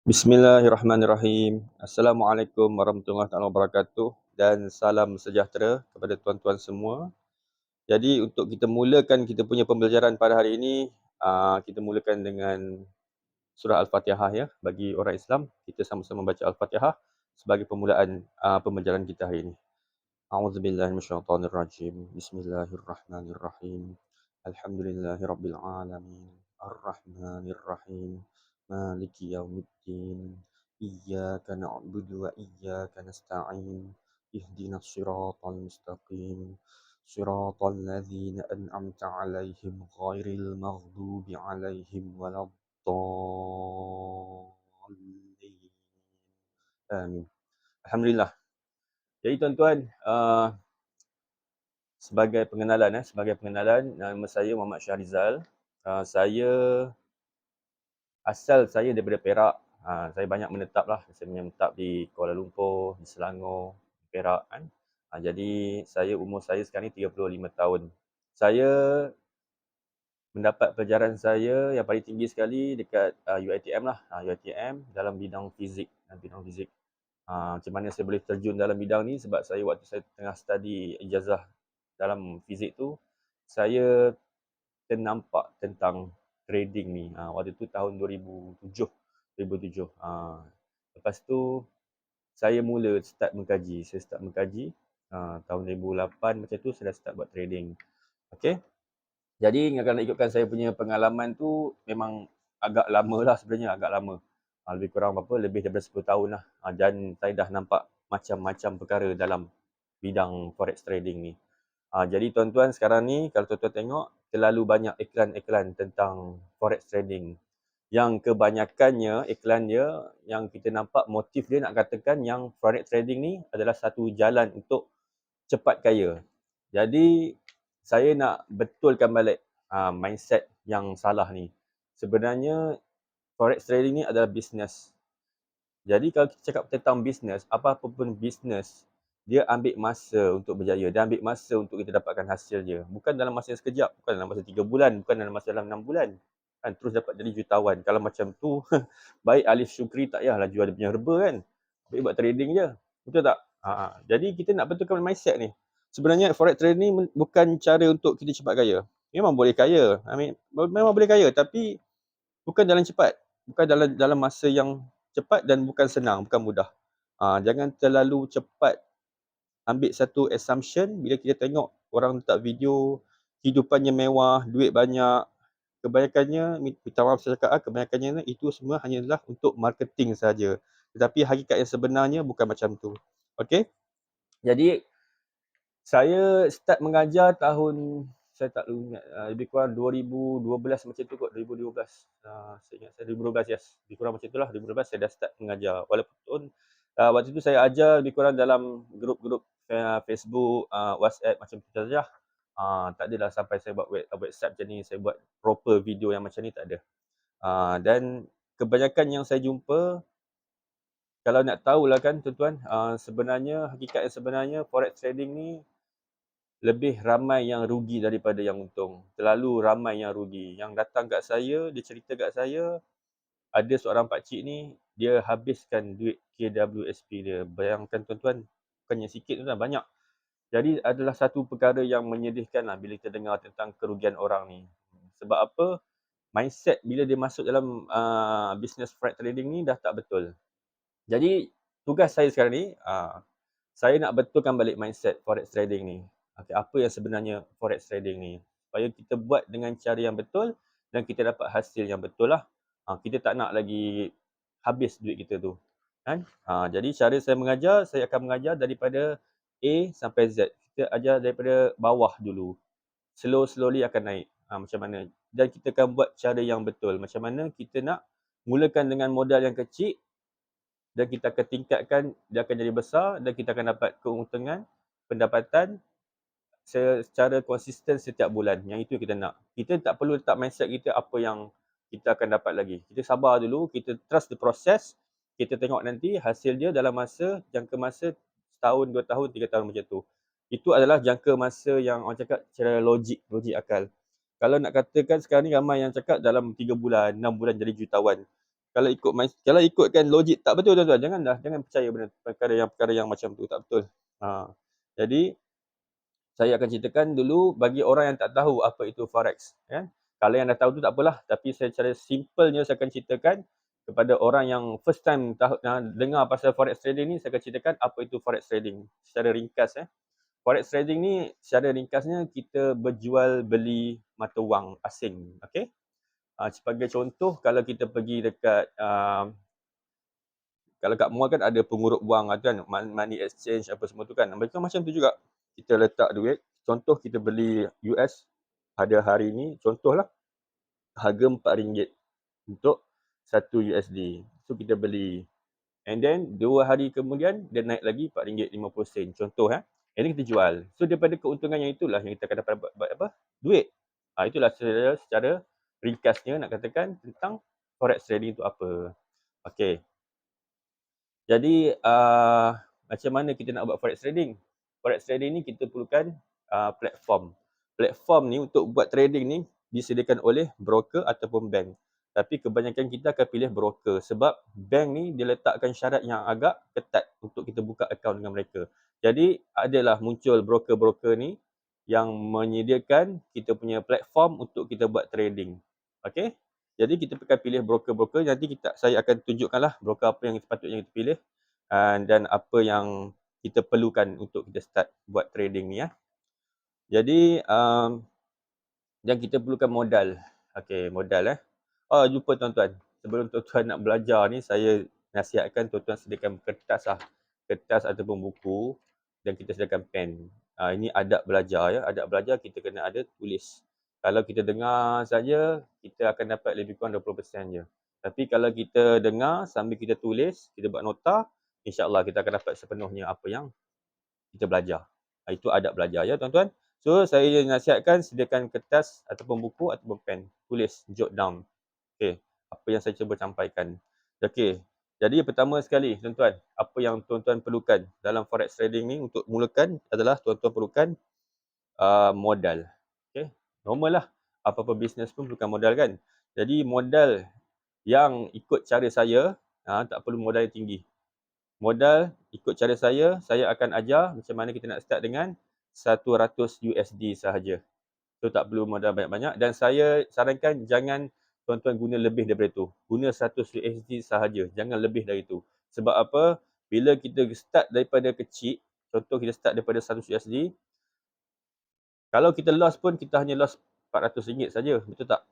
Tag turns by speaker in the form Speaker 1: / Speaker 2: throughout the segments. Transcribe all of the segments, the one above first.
Speaker 1: Bismillahirrahmanirrahim. Assalamualaikum warahmatullahi taala wabarakatuh dan salam sejahtera kepada tuan-tuan semua. Jadi untuk kita mulakan kita punya pembelajaran pada hari ini, kita mulakan dengan surah Al-Fatihah ya. Bagi orang Islam, kita sama-sama baca Al-Fatihah sebagai permulaan pembelajaran kita hari ini. A'udzubillahi minasyaitonirrajim. Bismillahirrahmanirrahim. Alhamdulillahirabbil alamin. Arrahmanirrahim. Maliki yaumiddin. Iyyaka na'budu wa iyyaka nasta'in. Ihdinas siratal mustaqim. Siratal ladzina an'amta 'alaihim ghairil maghdubi 'alaihim waladdallin. Amin. Alhamdulillah. Jadi tuan-tuan, sebagai pengenalan, nama saya Muhammad Syahrizal. Asal saya daripada Perak. Saya banyak menetap lah. Saya menetap di Kuala Lumpur, di Selangor, Perak kan. Jadi umur saya sekarang ni 35 tahun. Saya mendapat pelajaran saya yang paling tinggi sekali dekat UiTM lah. UiTM dalam bidang fizik. Macam mana saya boleh terjun dalam bidang ni, sebab waktu saya tengah study ijazah dalam fizik tu, saya ternampak tentang trading ni. Waktu tu tahun 2007. Lepas tu saya mula start mengkaji. Tahun 2008 macam tu saya dah start buat trading. Okay. Jadi kalau nak ikutkan saya punya pengalaman tu, memang agak lama lah sebenarnya, lebih kurang lebih daripada 10 tahun lah. Dan saya dah nampak macam-macam perkara dalam bidang forex trading ni. Jadi tuan-tuan sekarang ni, kalau tuan-tuan tengok, terlalu banyak iklan-iklan tentang forex trading. Yang kebanyakannya, iklan dia, yang kita nampak motif dia nak katakan yang forex trading ni adalah satu jalan untuk cepat kaya. Jadi, saya nak betulkan balik mindset yang salah ni. Sebenarnya, forex trading ni adalah bisnes. Jadi kalau kita cakap tentang bisnes, apa-apa pun bisnes, dia ambil masa untuk berjaya. Dia ambil masa untuk kita dapatkan hasil dia. Bukan dalam masa yang sekejap, bukan dalam masa 3 bulan, bukan dalam masa dalam 6 bulan. Kan terus dapat jadi jutawan. Kalau macam tu, baik Alif Syukri tak payahlah jual dia punya herba kan. Baik buat trading je. Betul tak? Jadi kita nak betulkan mindset ni. Sebenarnya forex trading ni bukan cara untuk kita cepat kaya. Memang boleh kaya. Memang boleh kaya, tapi bukan jalan cepat. Bukan dalam masa yang cepat dan bukan senang, bukan mudah. Jangan terlalu cepat ambil satu assumption bila kita tengok orang letak video kehidupannya mewah, duit banyak. Kebanyakannya, minta maaf saya cakap, kebanyakannya itu semua hanyalah untuk marketing saja. Tetapi hakikat yang sebenarnya bukan macam tu. Okey? Jadi saya start mengajar tahun, saya tak ingat, lebih kurang 2012 macam tu kot, 2012. Saya ingat saya 2012, yes. Lebih kurang macam itulah, 2012 saya dah start mengajar. Walaupun waktu tu saya ajar lebih kurang dalam grup-grup Facebook, WhatsApp macam tu saja. Tak adalah sampai saya buat website macam ni, saya buat proper video yang macam ni, tak ada. Dan kebanyakan yang saya jumpa, kalau nak tahulah kan tuan-tuan, sebenarnya hakikat yang sebenarnya forex trading ni lebih ramai yang rugi daripada yang untung. Terlalu ramai yang rugi. Yang datang kat saya, dia cerita kat saya, ada seorang pakcik ni, dia habiskan duit KWSP dia. Bayangkan tuan-tuan, bukannya sikit tuan-tuan, banyak. Jadi adalah satu perkara yang menyedihkan lah bila kita dengar tentang kerugian orang ni. Sebab apa? Mindset bila dia masuk dalam business forex trading ni dah tak betul. Jadi tugas saya sekarang ni, saya nak betulkan balik mindset forex trading ni. Apa yang sebenarnya forex trading ni, supaya kita buat dengan cara yang betul dan kita dapat hasil yang betul lah. Kita tak nak lagi habis duit kita tu kan. Jadi cara saya akan mengajar daripada A sampai Z. Kita ajar daripada bawah dulu, slowly akan naik. Macam mana, dan kita akan buat cara yang betul. Macam mana kita nak mulakan dengan modal yang kecil dan kita akan tingkatkan, dia akan jadi besar dan kita akan dapat keuntungan, pendapatan secara konsisten setiap bulan. Yang itu kita nak. Kita tak perlu letak mindset kita apa yang kita akan dapat lagi. Kita sabar dulu, kita trust the process. Kita tengok nanti hasil dia dalam jangka masa setahun, 2 tahun, 3 tahun macam tu. Itu adalah jangka masa yang orang cakap secara logik akal. Kalau nak katakan sekarang ni ramai yang cakap dalam 3 bulan, 6 bulan jadi jutawan. Kalau ikutkan logik tak betul tuan-tuan, jangan percaya perkara yang macam tu, tak betul. Jadi saya akan ceritakan dulu bagi orang yang tak tahu apa itu forex, kan. Kalau yang dah tahu tu tak apalah, tapi secara simpelnya saya akan ceritakan kepada orang yang first time dengar pasal forex trading ni, saya akan ceritakan apa itu forex trading secara ringkas. Forex trading ni secara ringkasnya kita berjual beli mata wang asing, okey. Sebagai contoh, kalau kita pergi dekat kalau kat mall kan ada pengurut wang kan, money exchange apa semua tu kan. Mereka macam tu juga. Kita letak duit, contoh kita beli US pada hari ni, contohlah harga RM4 untuk 1 USD. So kita beli. And then 2 hari kemudian dia naik lagi RM4.50. Contoh And then kita jual. So daripada keuntungan yang itulah yang kita akan dapat apa? Duit. Itulah secara ringkasnya nak katakan tentang forex trading itu apa. Okey. Jadi macam mana kita nak buat forex trading? Forex trading ni kita perlukan platform. Platform ni untuk buat trading ni disediakan oleh broker ataupun bank. Tapi kebanyakan kita akan pilih broker sebab bank ni dia letakkan syarat yang agak ketat untuk kita buka akaun dengan mereka. Jadi adalah muncul broker-broker ni yang menyediakan kita punya platform untuk kita buat trading. Okey? Jadi kita akan pilih broker-broker, nanti saya akan tunjukkanlah broker apa yang sepatutnya kita pilih dan apa yang kita perlukan untuk kita start buat trading ni. Jadi yang kita perlukan modal. Okey, modal lupa tuan-tuan. Sebelum tuan-tuan nak belajar ni, saya nasihatkan tuan-tuan sediakan kertas ataupun buku dan kita sediakan pen. Ini adab belajar Adab belajar kita kena ada tulis. Kalau kita dengar saja, kita akan dapat lebih kurang 20% je. Tapi kalau kita dengar sambil kita tulis, kita buat nota, insya-Allah kita akan dapat sepenuhnya apa yang kita belajar. Itu adab belajar tuan-tuan. So saya nasihatkan sediakan kertas ataupun buku ataupun pen. Tulis, jot down. Okey, apa yang saya cuba sampaikan. Okey. Jadi pertama sekali tuan-tuan, apa yang tuan-tuan perlukan dalam forex trading ni untuk mulakan adalah tuan-tuan perlukan modal. Okey. Normal lah. Apa-apa bisnes pun perlukan modal kan. Jadi modal yang ikut cara saya, tak perlu modal yang tinggi. Modal ikut cara saya akan ajar macam mana kita nak start dengan 100 USD sahaja. So tak perlu modal banyak-banyak dan saya sarankan jangan tuan-tuan guna lebih daripada itu. Guna 100 USD sahaja, jangan lebih dari itu. Sebab apa? Bila kita start daripada kecil, contoh kita start daripada 100 USD, kalau kita loss pun kita hanya loss RM400 saja, betul tak?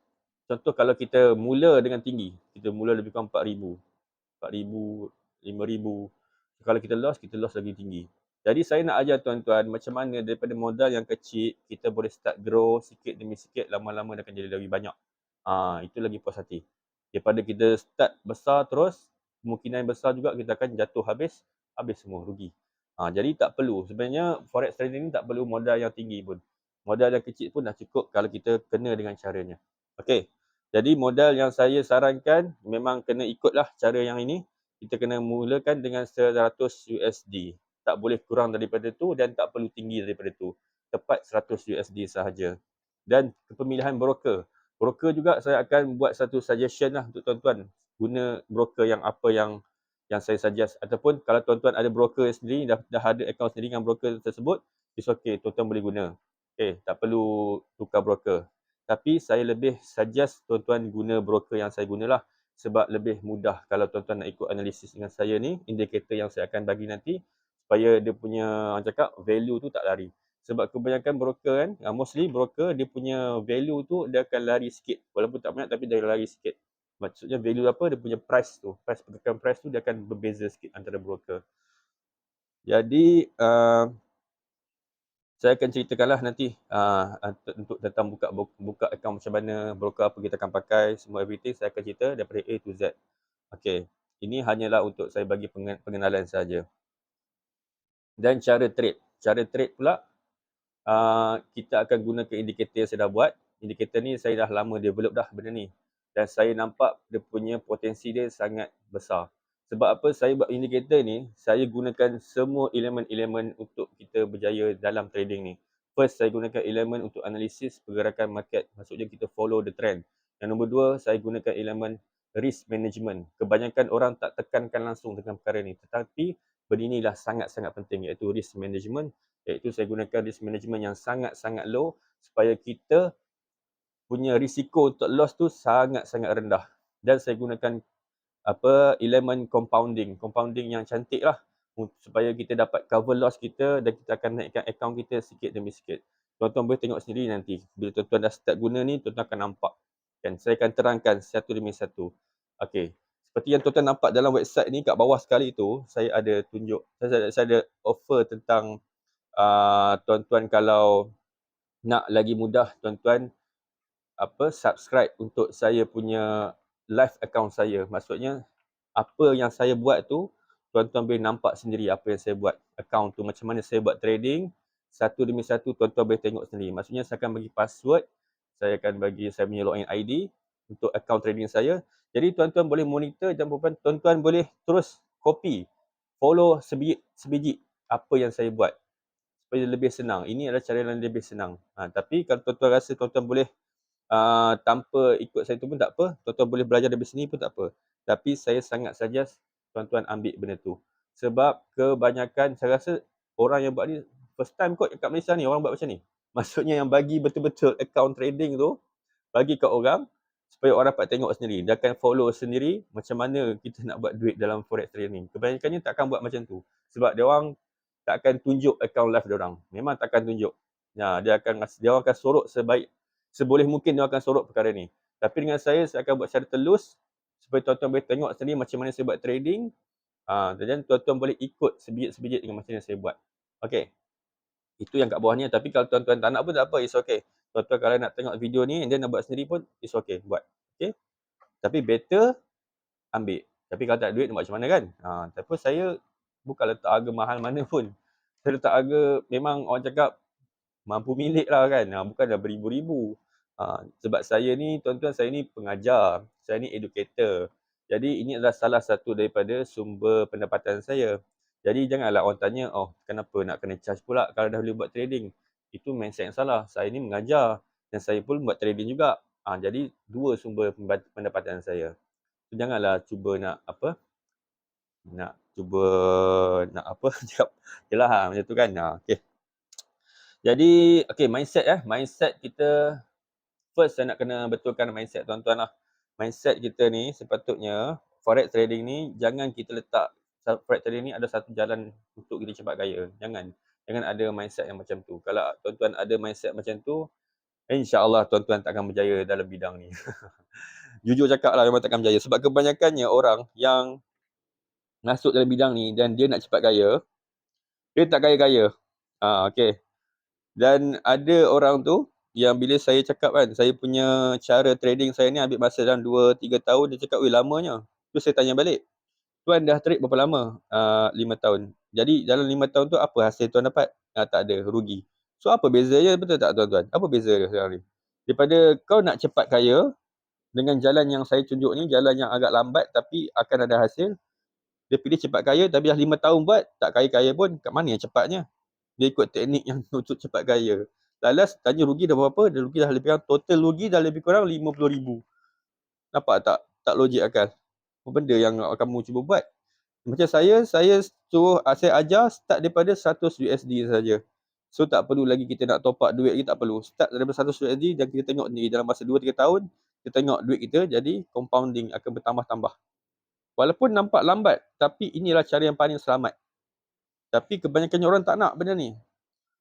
Speaker 1: Contoh kalau kita mula dengan tinggi, kita mula lebih kurang 4,000, 5,000. Kalau kita loss lagi tinggi. Jadi saya nak ajar tuan-tuan macam mana daripada modal yang kecil, kita boleh start grow sikit demi sikit, lama-lama dia akan jadi lebih banyak. Itu lagi puas hati. Daripada kita start besar terus, kemungkinan besar juga kita akan jatuh habis semua, rugi. Jadi tak perlu. Sebenarnya forex trading ni tak perlu modal yang tinggi pun. Modal yang kecil pun dah cukup kalau kita kena dengan caranya. Okey. Jadi modal yang saya sarankan memang kena ikutlah cara yang ini. Kita kena mulakan dengan 100 USD. Tak boleh kurang daripada tu dan tak perlu tinggi daripada tu. Tepat 100 USD sahaja. Dan kepemilihan broker. Broker juga saya akan buat satu suggestion lah untuk tuan-tuan. Guna broker yang apa yang saya suggest. Ataupun kalau tuan-tuan ada broker sendiri, dah ada account sendiri dengan broker tersebut, it's okay, tuan-tuan boleh guna. Okay, tak perlu tukar broker. Tapi saya lebih suggest tuan-tuan guna broker yang saya gunalah. Sebab lebih mudah kalau tuan-tuan nak ikut analisis dengan saya ni, indikator yang saya akan bagi nanti, supaya dia punya, orang cakap, value tu tak lari. Sebab kebanyakan broker kan, mostly broker dia punya value tu dia akan lari sikit. Walaupun tak banyak tapi dia lari sikit. Maksudnya value apa? Dia punya price tu. Pergerakan price tu dia akan berbeza sikit antara broker. Jadi, saya akan ceritakanlah nanti untuk tentang buka akaun macam mana, broker apa kita akan pakai, semua everything saya akan cerita daripada A to Z. Okey, ini hanyalah untuk saya bagi pengenalan saja. Dan cara trade. Cara trade pula, kita akan gunakan indikator yang saya dah buat. Indikator ni saya dah lama develop dah benda ni. Dan saya nampak dia punya potensi dia sangat besar. Sebab apa saya buat indikator ni, saya gunakan semua elemen-elemen untuk kita berjaya dalam trading ni. First, saya gunakan elemen untuk analisis pergerakan market. Maksudnya kita follow the trend. Yang nombor dua, saya gunakan elemen risk management. Kebanyakan orang tak tekankan langsung dengan perkara ni, tetapi benda inilah sangat-sangat penting, iaitu risk management, iaitu saya gunakan risk management yang sangat-sangat low supaya kita punya risiko untuk loss tu sangat-sangat rendah. Dan saya gunakan elemen compounding yang cantik lah supaya kita dapat cover loss kita dan kita akan naikkan akaun kita sikit demi sikit. Tuan-tuan boleh tengok sendiri nanti. Bila tuan-tuan dah start guna ni, tuan-tuan akan nampak. Kan? Saya akan terangkan satu demi satu. Okey. Seperti yang tuan-tuan nampak dalam website ni, kat bawah sekali tu, saya ada tunjuk. Saya ada offer tentang tuan-tuan kalau nak lagi mudah, tuan-tuan subscribe untuk saya punya live account saya. Maksudnya, apa yang saya buat tu, tuan-tuan boleh nampak sendiri apa yang saya buat. Account tu, macam mana saya buat trading, satu demi satu tuan-tuan boleh tengok sendiri. Maksudnya, saya akan bagi password, saya akan bagi saya punya login ID untuk account trading saya. Jadi, tuan-tuan boleh monitor dan tuan-tuan boleh terus copy, follow sebiji apa yang saya buat supaya lebih senang. Ini adalah cara yang lebih senang. Tapi kalau tuan-tuan rasa tuan-tuan boleh tanpa ikut saya tu pun tak apa. Tuan-tuan boleh belajar dari sini pun tak apa. Tapi saya sangat suggest tuan-tuan ambil benda tu. Sebab kebanyakan saya rasa orang yang buat ni first time kot kat Malaysia ni orang buat macam ni. Maksudnya yang bagi betul-betul account trading tu bagi kat orang supaya orang dapat tengok sendiri. Dia akan follow sendiri macam mana kita nak buat duit dalam forex trading. Kebanyakannya tak akan buat macam tu. Sebab dia orang tak akan tunjuk account live dia orang. Memang tak akan tunjuk. Dia orang akan sorok seboleh mungkin dia akan sorok perkara ni. Tapi dengan saya akan buat secara telus supaya tuan-tuan boleh tengok sendiri macam mana saya buat trading. Dan tuan-tuan boleh ikut sebiji-sebiji dengan macam mana saya buat. Okey. Itu yang kat bawah ni. Tapi kalau tuan-tuan tak nak pun tak apa, it's okay. Tuan-tuan kalau nak tengok video ni dan nak buat sendiri pun, it's okay, buat. Okay. Tapi better ambil. Tapi kalau tak ada duit nak buat macam mana kan? Tapi saya bukan letak harga mahal mana pun. Saya letak harga memang orang cakap mampu milik lah kan. Bukan dah beribu-ribu. Sebab saya ni, tuan-tuan, saya ni pengajar. Saya ni educator. Jadi ini adalah salah satu daripada sumber pendapatan saya. Jadi janganlah orang tanya, oh kenapa nak kena charge pula kalau dah boleh buat trading. Itu mindset yang salah. Saya ni mengajar dan saya pun buat trading juga. Jadi dua sumber pendapatan saya. So, janganlah cuba nak cakap jelah macam tu kan. Okay. Jadi mindset kita first saya nak kena betulkan mindset tuan-tuan lah. Mindset kita ni sepatutnya forex trading ni jangan kita letak forex trading ni ada satu jalan untuk kita cepat kaya. Jangan ada mindset yang macam tu. Kalau tuan-tuan ada mindset macam tu, insya-Allah tuan-tuan tak akan berjaya dalam bidang ni. Jujur cakap lah memang tak akan berjaya sebab kebanyakannya orang yang masuk dalam bidang ni dan dia nak cepat kaya, dia tak kaya-kaya. Okay. Dan ada orang tu yang bila saya cakap kan, saya punya cara trading saya ni ambil masa dalam 2-3 tahun, dia cakap, "Weh, lamanya." Tu saya tanya balik, "Tuan dah trade berapa lama?" 5 tahun. Jadi dalam 5 tahun tu apa hasil tuan dapat? Tak ada, rugi. So apa bezanya, betul tak tuan-tuan? Apa beza dia sekarang ni? Daripada kau nak cepat kaya dengan jalan yang saya tunjuk ni, jalan yang agak lambat tapi akan ada hasil. Dia pilih cepat kaya tapi dah 5 tahun buat, tak kaya-kaya pun, kat mana yang cepatnya? Dia ikut teknik yang untuk cepat kaya. Last tanya rugi dah berapa? Dia rugi dah lebih kurang, total rugi dah lebih kurang 50,000. Nampak tak? Tak logik akal. Apa benda yang kamu cuba buat? Macam saya suruh, saya ajar start daripada 100 USD saja. So tak perlu lagi kita nak top up duit lagi, tak perlu. Start daripada 100 USD dan kita tengok ni dalam masa 2-3 tahun, kita tengok duit kita jadi compounding, akan bertambah-tambah. Walaupun nampak lambat, tapi inilah cara yang paling selamat. Tapi kebanyakan orang tak nak benda ni.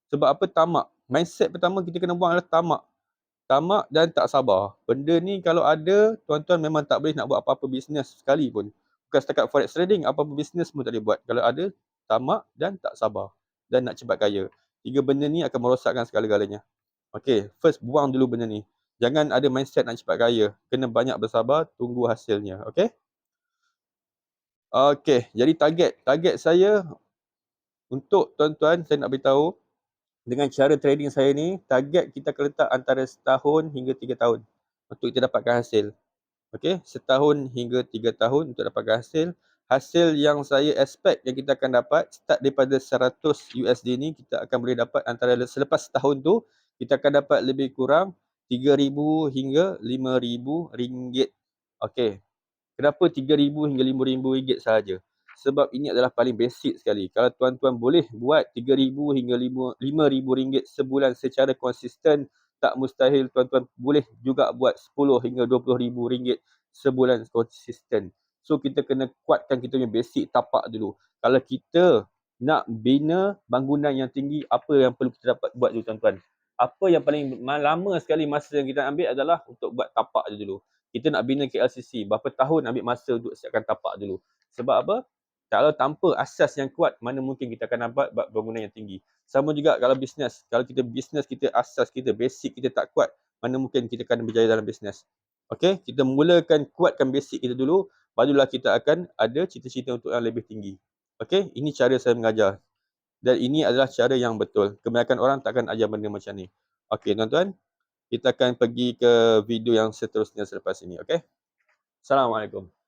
Speaker 1: Sebab apa? Tamak. Mindset pertama kita kena buang adalah tamak. Tamak dan tak sabar. Benda ni kalau ada, tuan-tuan memang tak boleh nak buat apa-apa bisnes sekali pun. Bukan setakat forex trading, apa-apa bisnes pun tak boleh buat. Kalau ada tamak dan tak sabar. Dan nak cepat kaya. 3 benda ni akan merosakkan segala-galanya. Okay, first buang dulu benda ni. Jangan ada mindset nak cepat kaya. Kena banyak bersabar, tunggu hasilnya. Okay? Okay, jadi target saya untuk tuan-tuan, saya nak beritahu, dengan cara trading saya ni, target kita akan letak antara setahun hingga 3 tahun untuk kita dapatkan hasil. Okey, setahun hingga 3 tahun untuk dapatkan hasil. Hasil yang saya expect yang kita akan dapat, start daripada 100 USD ni, kita akan boleh dapat antara selepas setahun tu, kita akan dapat lebih kurang 3,000 hingga 5,000 ringgit. Okey. Kenapa RM3,000 hingga RM5,000 sahaja? Sebab ini adalah paling basic sekali. Kalau tuan-tuan boleh buat RM3,000 hingga RM5,000 sebulan secara konsisten, tak mustahil tuan-tuan boleh juga buat RM10,000 hingga RM20,000 sebulan konsisten. So kita kena kuatkan kita punya basic tapak dulu. Kalau kita nak bina bangunan yang tinggi, apa yang perlu kita dapat buat dulu tuan-tuan? Apa yang paling lama sekali masa yang kita ambil adalah untuk buat tapak dulu. Kita nak bina KLCC, berapa tahun ambil masa untuk siapkan tapak dulu. Sebab apa? Kalau tanpa asas yang kuat, mana mungkin kita akan dapat buat bangunan yang tinggi. Sama juga kalau bisnes. Kalau kita bisnes, kita asas kita, basic kita tak kuat, mana mungkin kita akan berjaya dalam bisnes. Okey, kita mulakan kuatkan basic kita dulu, barulah kita akan ada cita-cita untuk yang lebih tinggi. Okey, ini cara saya mengajar. Dan ini adalah cara yang betul. Kebanyakan orang takkan ajar benda macam ni. Okey, tuan-tuan, kita akan pergi ke video yang seterusnya selepas ini. Okey? Assalamualaikum.